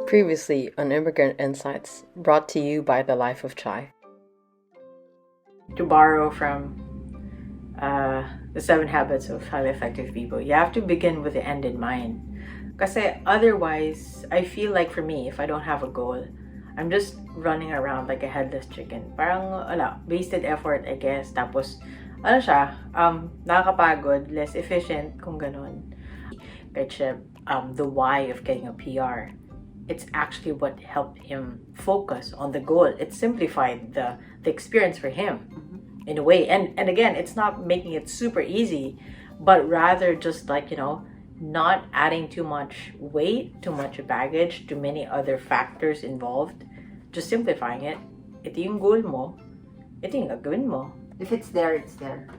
Previously on Immigrant Insights, brought to you by The Life of Chai. To borrow from the 7 Habits of Highly Effective People, you have to begin with the end in mind. Kasi otherwise, I feel like for me, if I don't have a goal, I'm just running around like a headless chicken. Parang, wasted effort, I guess. Tapos, nakakapagod, less efficient, kung ganon. Kaya the why of getting a PR, it's actually what helped him focus on the goal. It simplified the experience for him in a way. And again, it's not making it super easy, but rather just like, not adding too much weight, too much baggage, too many other factors involved. Just simplifying it. Ito yung goal mo. Ito yung gagawin mo. If it's there, it's there.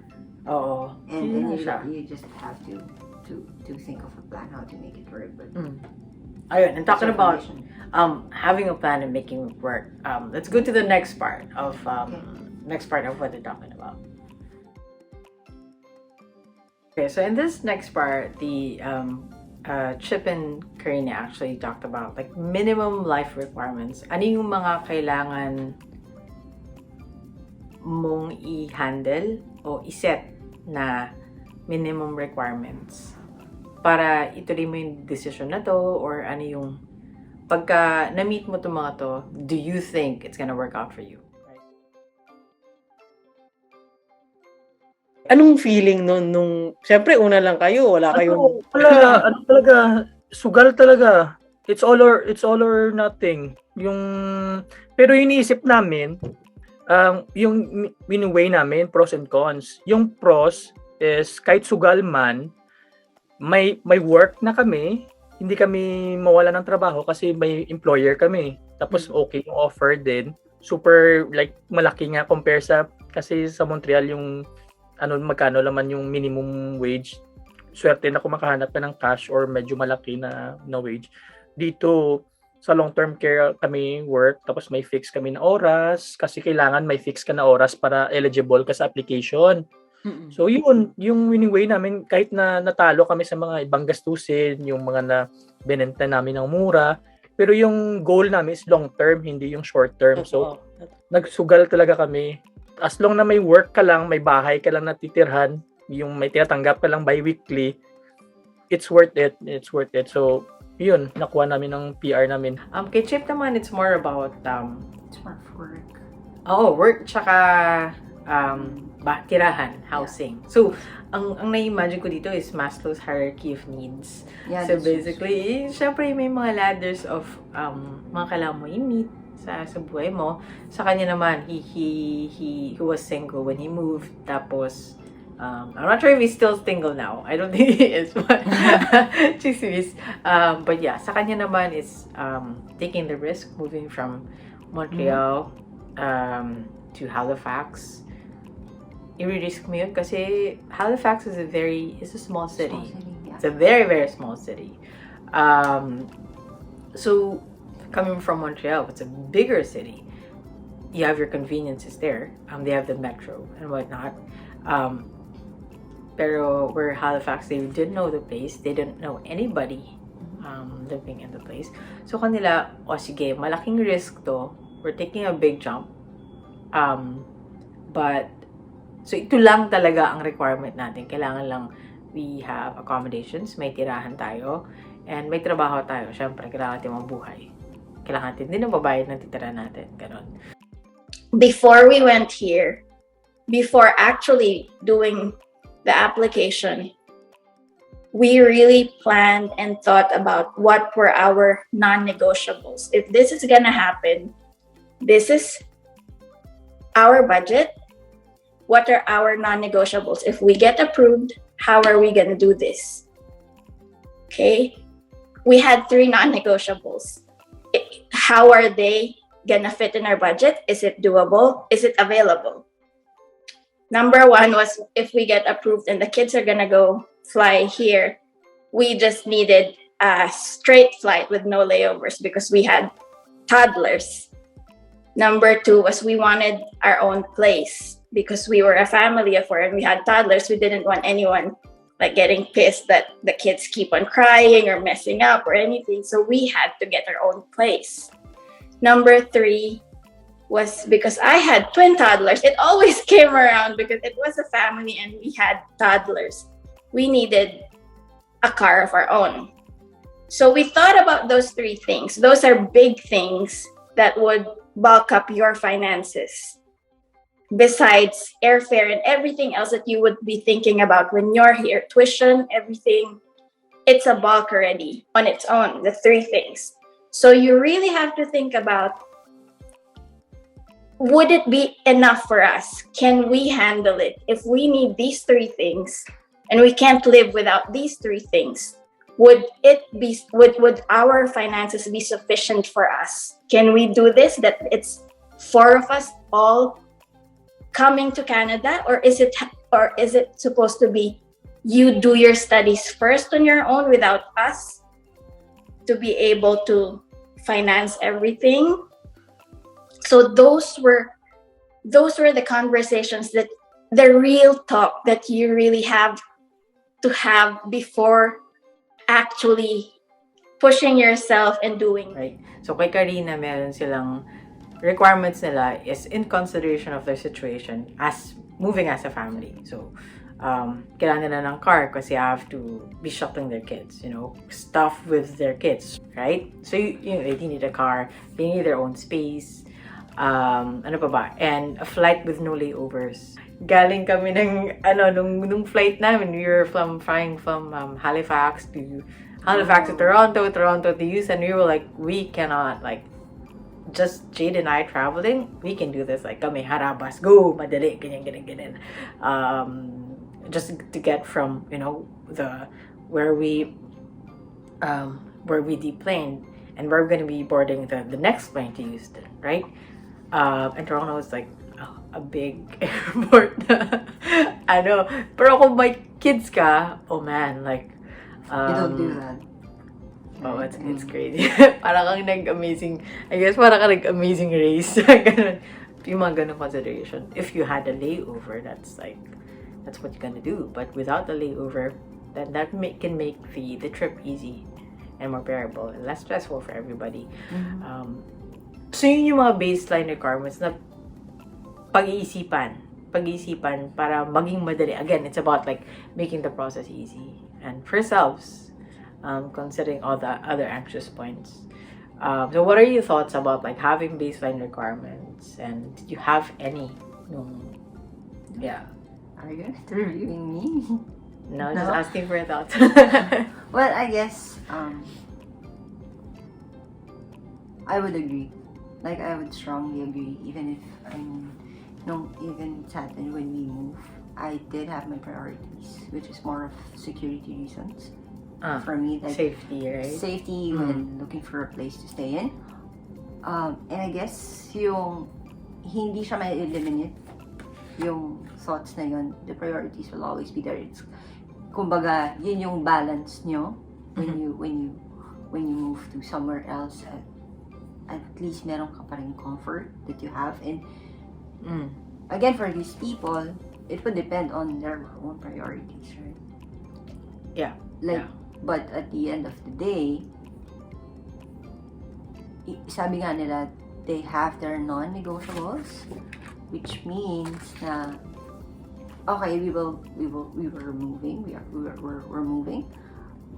Oo. And you just have to think of a plan how to make it work. But Ayun, and talking about having a plan and making it work, let's go to the next part of what they're talking about. Okay, so in this next part, the Chip and Karina actually talked about like minimum life requirements. Ano yung mga kailangan mong i-handle o i-set na minimum requirements para ituloy mo yung decision na to, or ano yung pagka na-meet mo itong mga to, do you think it's gonna work out for you? Right? Anong feeling nung syempre una lang kayo, wala kayong talaga, sugal talaga. It's all or nothing. Pero iniisip namin, yung win-weigh namin, pros and cons. Yung pros is kahit sugal man, may work na kami, hindi kami mawala ng trabaho kasi may employer kami. Tapos okay yung offer din. Super like malaki nga compare kasi sa Montreal yung magkano naman yung minimum wage. Swerte na kung makahanap ka ng cash or medyo malaki na wage. Dito sa long-term care kami work, tapos may fix kami na oras kasi kailangan may fix ka na oras para eligible ka sa application. So yun, yung winning way namin, kahit na natalo kami sa mga ibang gastusin, yung mga na benenta namin ng mura, pero yung goal namin is long term, hindi yung short term. So nagsugal talaga kami. As long na may work ka lang, may bahay ka lang natitirhan, yung may tinatanggap ka lang bi-weekly, it's worth it. So yun, nakuha namin ng PR namin. Kay Chip naman, it's more about it's more for work. Work tsaka tirahan, housing. So, ang na-imagine ko dito is Maslow's hierarchy of needs. Yeah, so basically, syempre may mga ladders of mga kailangan mo i-meet sa buhay mo. Sa kanya naman, he was single when he moved. Tapos, I'm not sure if he's still single now. I don't think he is, but but yeah, sa kanya naman is taking the risk, moving from Montreal to Halifax. I-risk mo yun kasi Halifax is a small city. Yeah. It's a very, very small city. So, coming from Montreal, it's a bigger city. You have your conveniences there. They have the metro and whatnot. Pero where Halifax, they didn't know the place. They didn't know anybody living in the place. So, kanila, sige, malaking risk to. We're taking a big jump. So, ito lang talaga ang requirement natin. Kailangan lang we have accommodations, may tirahan tayo, and may trabaho tayo. Siyempre, kailangan natin mabuhay. Kailangan natin din ang babayad ng titira natin. Ganon. Before we went here, before actually doing the application, we really planned and thought about what were our non-negotiables. If this is gonna happen, this is our budget. What are our non-negotiables? If we get approved, how are we going to do this? Okay. We had 3 non-negotiables. How are they going to fit in our budget? Is it doable? Is it available? Number 1 was if we get approved and the kids are going to go fly here, we just needed a straight flight with no layovers because we had toddlers. Number 2 was we wanted our own place because we were a family of 4 and we had toddlers. We didn't want anyone like getting pissed that the kids keep on crying or messing up or anything. So we had to get our own place. Number 3 was because I had twin toddlers. It always came around because it was a family and we had toddlers. We needed a car of our own. So we thought about those 3 things. Those are big things that would bulk up your finances, besides airfare and everything else that you would be thinking about when you're here. Tuition, everything, it's a bulk already on its own, the 3 things. So you really have to think about, would it be enough for us? Can we handle it? If we need these 3 things and we can't live without these 3 things, would our finances be sufficient for us? Can we do this, that it's 4 of us all coming to Canada, or is it supposed to be you do your studies first on your own without us to be able to finance everything? So those were the conversations, that the real talk that you really have to have before actually pushing yourself and doing. Right. So kay Karina, meron silang requirements nila is in consideration of their situation as moving as a family. So, kailangan nila ng car kasi have to be shuttling their kids, stuff with their kids, right? So, they need a car, they need their own space, ano pa ba? And a flight with no layovers. Galing kami nung flight namin, we were flying from Halifax to Toronto to Houston. We were like, we cannot, like, just Jade and I traveling, we can do this. Like, kami harabas, go, madali, ganyan. Just to get from, where we deplaned, and we're going to be boarding the next plane to Houston, right? And Toronto was like a big airport. I know. Pero kung may kids ka, oh man, like, You don't do that. oh, it's crazy. Parang kang nag-amazing, I guess parang kang nag-amazing race. Ganun. Yung mga ganun consideration. If you had a layover, that's what you're gonna do. But without the layover, then that can make the trip easy and more bearable and less stressful for everybody. So yun yung mga baseline requirements na pag-iisipan para maging madali. Again, it's about like making the process easy. And for ourselves, considering all the other anxious points. So what are your thoughts about like having baseline requirements, and did you have any? Yeah. Are you interviewing me? No, just asking for your thoughts. Well, I guess I would agree. Like, I would strongly agree. Even if even it happened when we moved, I did have my priorities, which is more of security reasons. For me, like Safety, right? Safety when looking for a place to stay in. And I guess yung hindi siya may eliminate yung thoughts na yun. The priorities will always be there. It's kumbaga yun yung balance nyo when you move to somewhere else. At least meron ka pa rin comfort that you have. And again, for these people, it would depend on their own priorities, right? Yeah. Like, but at the end of the day, sabi nga nila, they have their non-negotiables, which means na okay, we're moving, we're moving,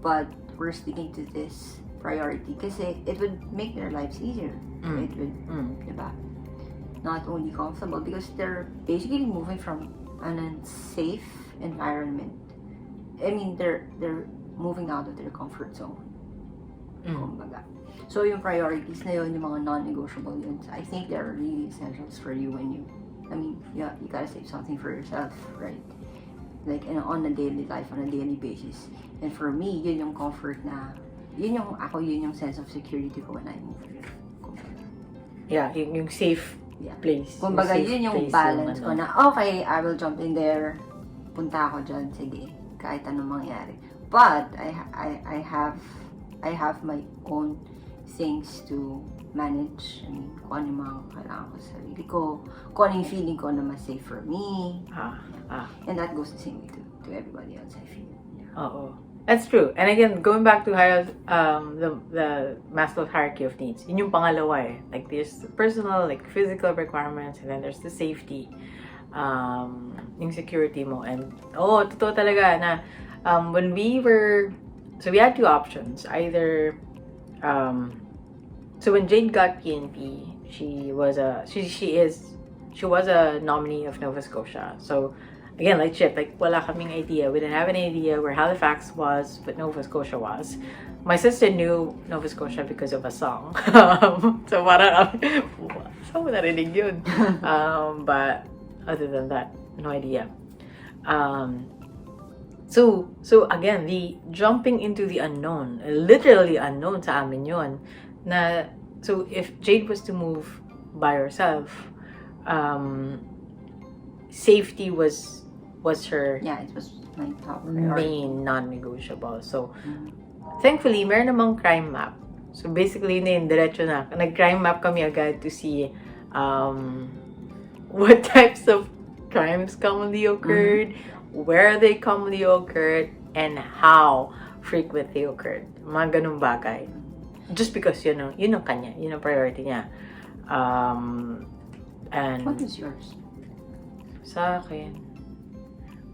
but we're sticking to this priority kasi it would make their lives easier. It would, diba? Not only comfortable because they're basically moving from an unsafe environment. I mean, they're moving out of their comfort zone. Kumbaga. So yung priorities na yun, yung mga non-negotiable yun, I think they're really essentials for you when you gotta save something for yourself, right? Like on a daily life, on a daily basis. And for me, yun yung comfort na, yun yung sense of security ko when I move here. Kumbaga. Yeah, yung safe place. Kumbaga, safe yun yung place balance ko yung, na, okay, I will jump in there, punta ako dyan, sige, kahit anong mangyari. But, I have my own things to manage. I mean, kung ano yung mga kailangan ko sa sarili ko, kung ano yung feeling ko na mas safe for me. And that goes the same way to everybody else, I feel. Yeah. Oo. That's true. And again, going back to the Maslow's hierarchy of needs, yun yung pangalawa eh. Like, there's the personal, like, physical requirements, and then there's the safety, yung security mo. And, totoo talaga na, when we were, so we had two options. Either, so when Jade got PNP, she was a nominee of Nova Scotia. So, again, like wala kaming idea. We didn't have any idea where Halifax was, but Nova Scotia was. My sister knew Nova Scotia because of a song. So parang, saan mo narinig yun? But other than that, no idea. So again, the jumping into the unknown, literally unknown sa amin yun. So if Jade was to move by herself, safety was her Yeah, it was my top main priority. non-negotiable. So, thankfully, meron namang crime map. So, basically, diretso na. Nag-crime map kami agad to see what types of crimes commonly occurred, where they commonly occurred, and how frequent they occurred. Mga ganung bagay. Just because, yun ang kanya. Yun ang priority niya. And What is yours? sa akin,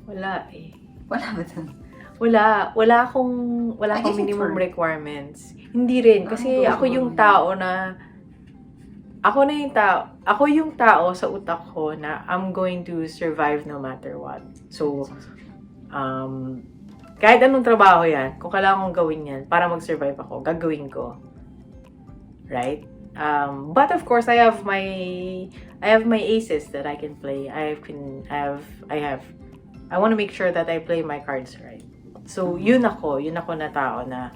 wala eh. Wala ba dun? Wala akong I guess it's minimum for- requirements. Hindi rin kasi ako yung tao sa utak ko na I'm going to survive no matter what. So kahit anong trabaho yan, kung kailangan kong gawin yan para mag-survive ako, gagawin ko. Right? But of course, I have my aces that I can play. I want to make sure that I play my cards right. So, yun ako na tao na,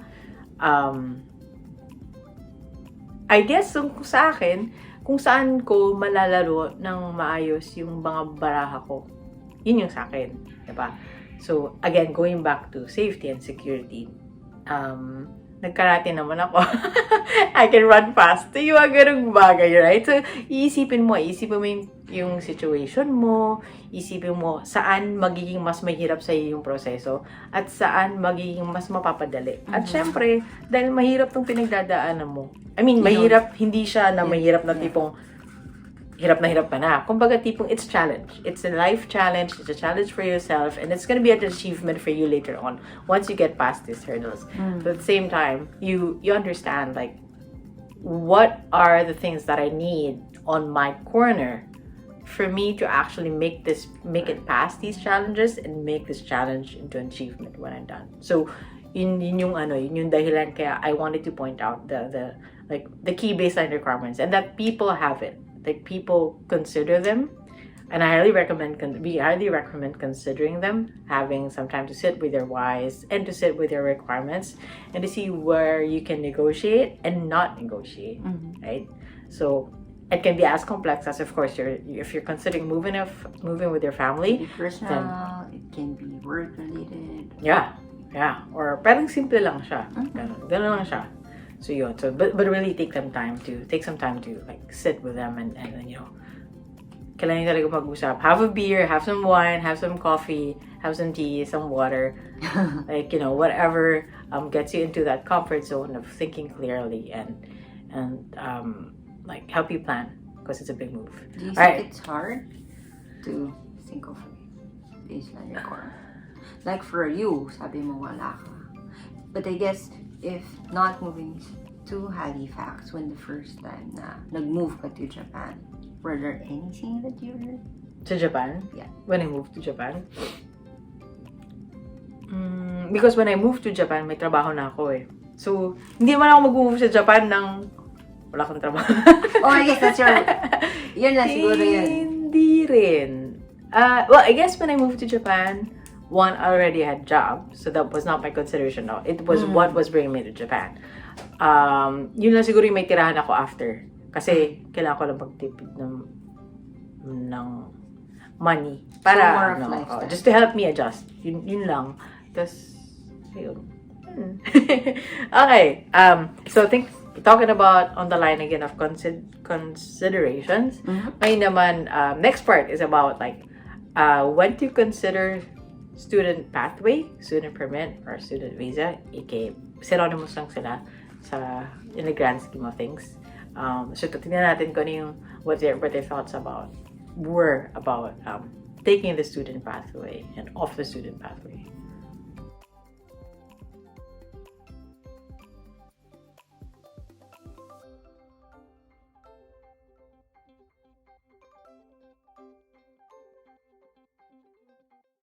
I guess, kung sa akin, kung saan ko malalaro ng maayos yung mga baraha ko, yun yung sa akin. Diba? So, again, going back to safety and security, nagkarate naman ako. I can run fast. Yung mga ganung bagay, right? So, iisipin mo yung situation mo, isipin mo saan magiging mas mahirap sa yung proseso, at saan magiging mas mapapadali. At syempre, dahil mahirap tong pinagdadaanan mo. I mean, mahirap, hindi siya na mahirap na tipong hirap na hirap ka na. Kumbaga tipong it's challenge. It's a life challenge. It's a challenge for yourself. And it's gonna be an achievement for you later on once you get past these hurdles. But at the same time, you understand like what are the things that I need on my corner for me to actually make it past these challenges and make this challenge into an achievement when I'm done. So yun yung dahilan kaya I wanted to point out the key baseline requirements and that people have it. Like people consider them, and we highly recommend considering them, having some time to sit with their whys and to sit with their requirements and to see where you can negotiate and not negotiate, right? So it can be as complex as, of course, if you're considering moving with your family. It can be personal, it can be work related. Yeah, or parang simple lang siya. Ganun lang siya. So yun. So but really take some time to like sit with them and kailangan talaga mag-usap. Have a beer, have some wine, have some coffee, have some tea, some water. Like, whatever gets you into that comfort zone of thinking clearly and like help you plan because it's a big move. Do you Alright. think it's hard to think of baseline requirement? Like for you, sabi mo wala ka. But I guess if not moving to Halifax when the first time na nag-move ka to Japan, were there anything that you heard? To Japan? Yeah. When I moved to Japan? Because when I moved to Japan, may trabaho na ako eh. So, hindi man ako mag-move sa Japan nang wala akong trabaho. Oh, I guess that's yun na siguro yun. Hindi rin. Well, I guess when I moved to Japan, one, I already had job. So that was not my consideration now. It was what was bringing me to Japan. Yun lang siguro yung may tirahan ako after. Kasi kailangan ko lang magtipid ng money. Para, So more of lifestyle. just to help me adjust. Yun lang. Tapos, yun. Okay. So talking about on the line again of considerations, may naman, next part is about like, when to consider student pathway, student permit, or student visa, synonymous lang sila in the grand scheme of things. So tingnan natin kung ano yung what their thoughts were about taking the student pathway and off the student pathway.